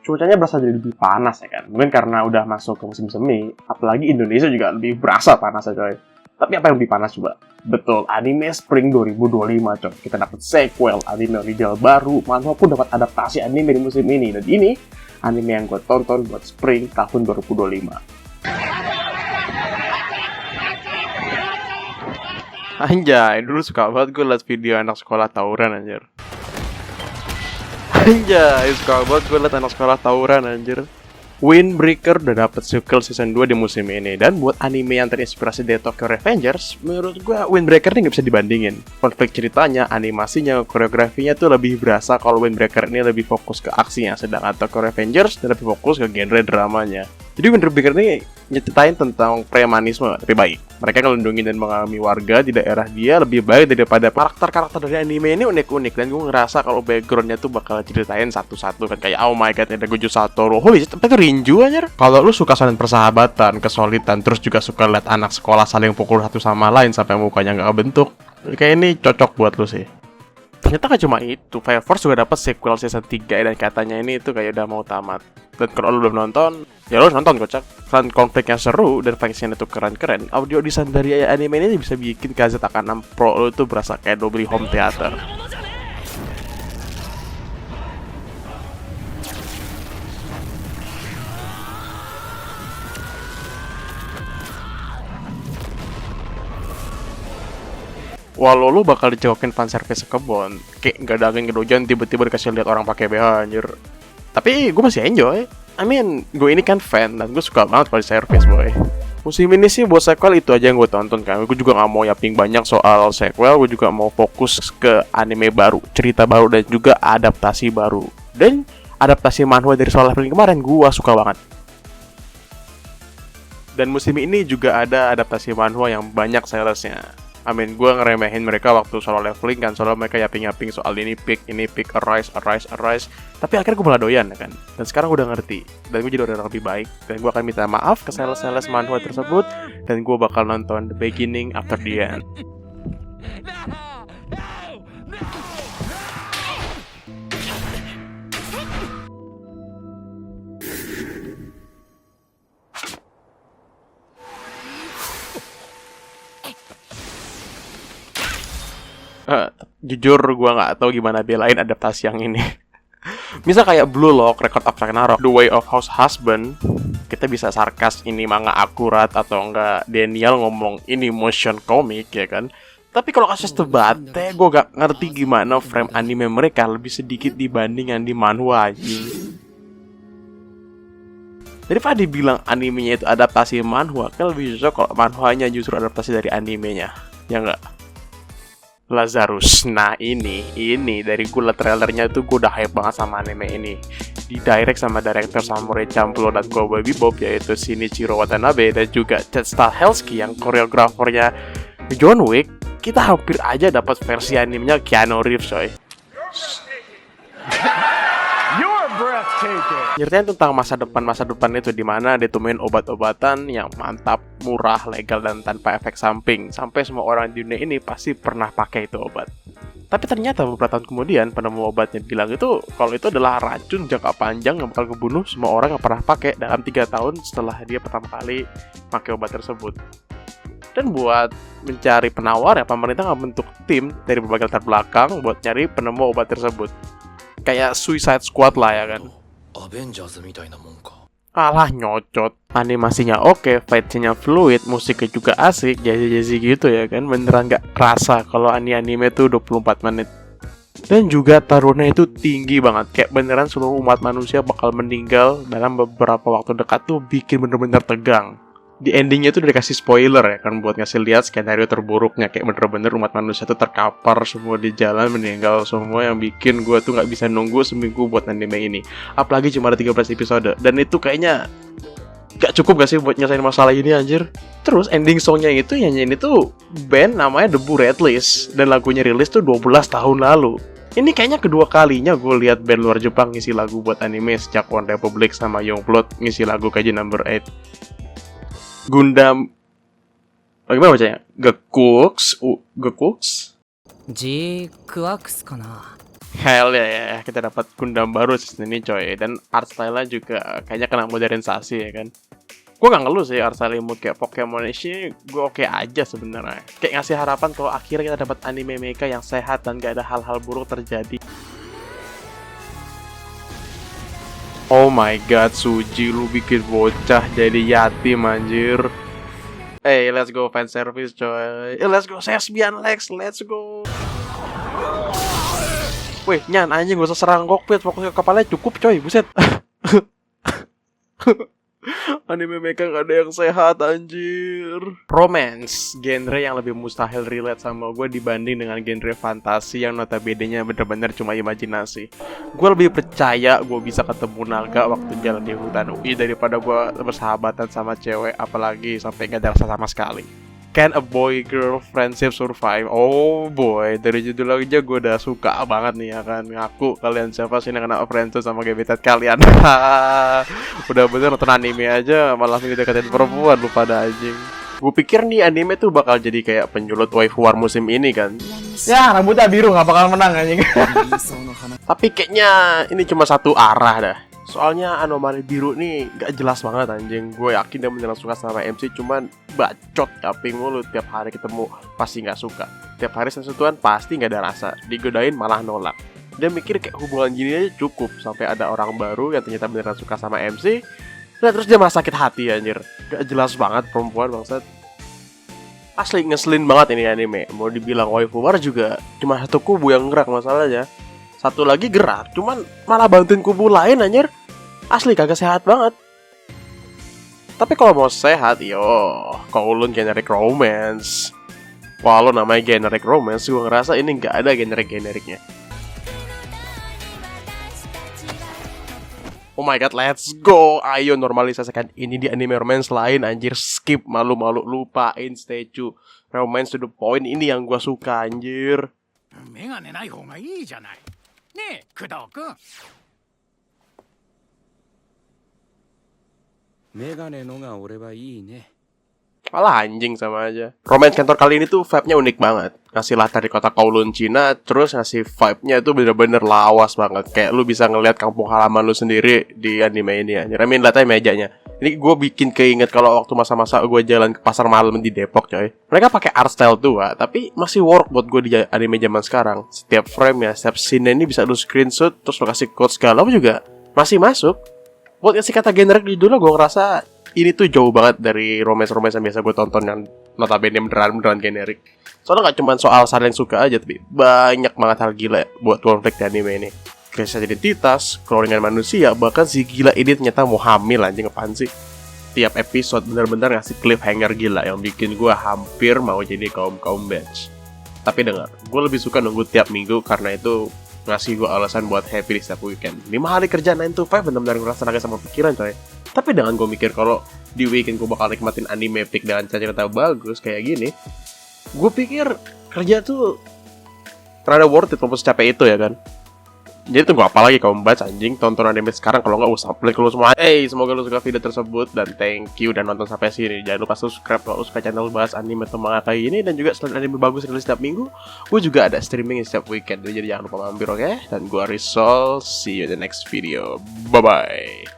cuacanya berasa jadi lebih panas ya kan. Mungkin karena udah masuk ke musim semi, apalagi Indonesia juga lebih berasa panasnya coy. Tapi apa yang lebih panas coba? Betul, anime Spring 2025 coy. Kita dapat sequel, anime original baru, manhwa pun dapat adaptasi anime di musim ini. Dan ini anime yang gue tonton buat Spring tahun 2025. Anjay, dulu suka banget gue liat video anak sekolah tawuran anjir. Anjay, suka banget gue liat anak sekolah tawuran anjir. Windbreaker udah dapet sequel season 2 di musim ini. Dan buat anime yang terinspirasi dari Tokyo Revengers, menurut gue Windbreaker ini gak bisa dibandingin. Konflik ceritanya, animasinya, koreografinya tuh lebih berasa kalau Windbreaker ini lebih fokus ke aksinya, sedangkan Tokyo Revengers lebih fokus ke genre dramanya. Jadi Windbreaker ini nyeritain tentang premanisme tapi baik. Mereka ngelindungi dan mengalami warga di daerah dia lebih baik daripada karakter-karakter dari anime ini unik-unik. Dan gue ngerasa kalau backgroundnya tuh bakal ceritain satu-satu kan. Kayak oh my god, ada Gojo Satoru. Holy shit, tapi itu Rinju anjir. Kalau lu suka shonen persahabatan, kesulitan, terus juga suka lihat anak sekolah saling pukul satu sama lain sampai mukanya nggak kebentuk, kayak ini cocok buat lu sih. Ternyata gak cuma itu, Fire Force juga dapat sequel season 3 dan katanya ini tuh kayak udah mau tamat. Dan kalau lu belum nonton, ya lu nonton kocak. Karena konfliknya seru dan fight-nya tuh keren-keren. Audio design dari anime ini bisa bikin KZ-6 Pro lu tuh berasa kayak lu beli home theater. Walau lu bakal dicekokin fanservice kebon, kayak nggak ada angin hujan tiba-tiba dikasih lihat orang pakai BH anjir. Tapi gue masih enjoy. I mean, gue ini kan fan dan gue suka banget kalau di service boy. Musim ini sih buat sequel itu aja yang gue tonton kan. Gue juga nggak mau yaping banyak soal sequel. Gue juga mau fokus ke anime baru, cerita baru dan juga adaptasi baru. Dan adaptasi manhwa dari Solo Leveling kemarin gue suka banget. Dan musim ini juga ada adaptasi manhwa yang banyak salesnya. I mean, gue ngeremehin mereka waktu Solo Leveling kan. Soalnya mereka yaping-yaping soal ini pick, arise. Tapi akhirnya gue malah doyan ya kan. Dan sekarang gue udah ngerti. Dan gue jadi orang lebih baik. Dan gue akan minta maaf ke sales-sales manhwa tersebut. Dan gue bakal nonton The Beginning After the End. Jujur gue nggak tahu gimana belain adaptasi yang ini. Misal kayak Blue Lock, Record of Ragnarok, The Way of House Husband, kita bisa sarkas ini manga akurat atau enggak Daniel ngomong ini motion comic ya kan. Tapi kalau kasus Tebate, gue gak ngerti gimana frame anime mereka lebih sedikit dibandingkan di manhwa anjing. Daripada dibilang animenya itu adaptasi manhwa, kan lebih cocok kalau manhwanya justru adaptasi dari animenya, ya enggak? Lazarus. Nah ini dari gue liat trailernya tuh gue udah hype banget sama anime ini. Di direct sama director Samurai Champloo dan Cowboy Bebop yaitu Shinichiro Watanabe dan juga Chad Stahelski yang koreografernya John Wick. Kita hampir aja dapat versi animenya Keanu Reeves coy. Ceritain tentang masa depan itu di mana ditemuin obat-obatan yang mantap, murah, legal dan tanpa efek samping. Sampai semua orang di dunia ini pasti pernah pakai itu obat. Tapi ternyata beberapa tahun kemudian penemu obatnya bilang itu kalau itu adalah racun jangka panjang yang bakal ngebunuh semua orang yang pernah pakai dalam 3 tahun setelah dia pertama kali pakai obat tersebut. Dan buat mencari penawar ya pemerintah ngebentuk tim dari berbagai latar belakang buat nyari penemu obat tersebut. Kayak Suicide Squad lah ya kan. Alah nyocot. Animasinya oke, fight-nya fluid, musiknya juga asik, jazzy gitu ya kan. Beneran gak kerasa kalau anime tuh 24 menit. Dan juga taruhnya itu tinggi banget. Kayak beneran seluruh umat manusia bakal meninggal dalam beberapa waktu dekat tuh bikin bener-bener tegang. Di endingnya tuh udah dikasih spoiler ya kan buat ngasih lihat skenario terburuknya. Kayak bener-bener umat manusia tuh terkapar semua di jalan, meninggal semua, yang bikin gue tuh gak bisa nunggu seminggu buat anime ini. Apalagi cuma ada 13 episode. Dan itu kayaknya gak cukup gak sih buat nyelesain masalah ini anjir. Terus ending songnya itu yang nyanyiin itu band namanya The Red List. Dan lagunya rilis tuh 12 tahun lalu. Ini kayaknya kedua kalinya gue lihat band luar Jepang ngisi lagu buat anime sejak One Republic sama Youngblood ngisi lagu Kaiji Number 8. Gundam, bagaimana bacanya? Gekuks? Gekuks? G-Quax かな Hell ya, kita dapat Gundam baru season ini coy. Dan art style-nya juga kayaknya kena modernisasi ya kan. Gue gak ngeluh sih art style imut kayak Pokemon ini, gue oke aja sebenarnya. Kayak ngasih harapan kalau akhirnya kita dapat anime mecha yang sehat dan gak ada hal-hal buruk terjadi. Oh my god, Suji, lu bikin bocah jadi yatim anjir. Hey, let's go fan service coy. Let's go Sesbian Lex, let's go. Wih, Nyan anjing gak usah serang kokpit, fokus ke kepalanya cukup coy, buset. Anime mecha gak ada yang sehat anjir. Romance, genre yang lebih mustahil relate sama gue dibanding dengan genre fantasi yang notabene-nya bener-bener cuma imajinasi. Gue lebih percaya gue bisa ketemu naga waktu jalan di hutan UI daripada gue bersahabatan sama cewek, apalagi sampai gak ada rasa sama sekali. Can a boy-girl friendship survive? Oh boy, dari judul aja gue udah suka banget nih ya kan. Ngaku kalian siapa sih yang kena friendzone sama gebetan kalian? Udah bener nonton anime aja malah deketin perempuan lu pada anjing. Gue pikir nih anime tuh bakal jadi kayak penyulut waifu war musim ini kan. Ya, rambutnya biru gak bakal menang anjing. Tapi kayaknya ini cuma satu arah dah. Soalnya anomali biru nih gak jelas banget anjing. Gue yakin dia beneran suka sama MC, cuman bacot tapi mulu tiap hari ketemu pasti gak suka. Tiap hari sentuhan pasti gak ada rasa. Digodain malah nolak. Dia mikir kayak hubungan gini aja cukup. Sampai ada orang baru yang ternyata beneran suka sama MC. Nah terus dia malah sakit hati anjir. Gak jelas banget perempuan bangsat. Asli ngeselin banget ini anime. Mau dibilang waifu war juga cuma satu kubu yang gerak masalahnya. Satu lagi gerak, cuman malah bantuin kubu lain anjir. Asli kagak sehat banget. Tapi kalau mau sehat, yo, Kowloon generic romance. Walau namanya generic romance, gue ngerasa ini nggak ada generiknya. Oh my god, let's go. Ayo normalisasikan ini di anime romance lain anjir. Skip malu-malu, lupain statue. Romance to the point ini yang gue suka anjir. メガネない方がいいじゃない。ねえ、工藤君。メガネのが俺はいいね。 Malah anjing sama aja. Romance kantor kali ini tuh vibe-nya unik banget. Ngasih latar di kota Kowloon, Cina. Terus ngasih vibe-nya tuh bener-bener lawas banget. Kayak lu bisa ngeliat kampung halaman lu sendiri di anime ini anjir. I mean, lihat aja mejanya. Ini gue bikin keinget kalau waktu masa-masa gue jalan ke pasar malam di Depok coy. Mereka pakai art style tua, tapi masih work buat gue di anime zaman sekarang. Setiap frame ya, setiap scene ini bisa lu screenshot, terus lu kasih quote segala juga masih masuk. Buat ngasih kata generik di dulu gue ngerasa ini tuh jauh banget dari romance-romance yang biasa gue tonton yang notabene beneran generik. Soalnya gak cuma soal saling suka aja, tapi banyak banget hal gila buat konflik di anime ini. Krisis identitas, cloningan manusia, bahkan si gila ini ternyata mau hamil anjing, apaan sih? Tiap episode bener-bener ngasih cliffhanger gila yang bikin gue hampir mau jadi kaum bench. Tapi dengar, gue lebih suka nunggu tiap minggu karena itu ngasih gue alasan buat happy di setiap weekend. 5 hari kerja 9 to 5 bener-bener ngerasa naga sama pikiran coy. Tapi dengan gue mikir kalau di weekend gue bakal nikmatin anime pick dengan cerita bagus kayak gini, gue pikir kerja tuh ternyata worth it walaupun secapek itu ya kan. Jadi tunggu apa lagi kamu baca anjing, tonton anime sekarang kalau nggak usah klik lu semua. Semoga lu suka video tersebut dan thank you udah nonton sampai sini. Jangan lupa subscribe kalau suka channel bahas anime atau manga kayak gini, dan juga selain anime bagus rilis setiap minggu, gue juga ada streaming setiap weekend. Jadi jangan lupa mampir, oke? Dan gue Rizal, see you in the next video. Bye bye.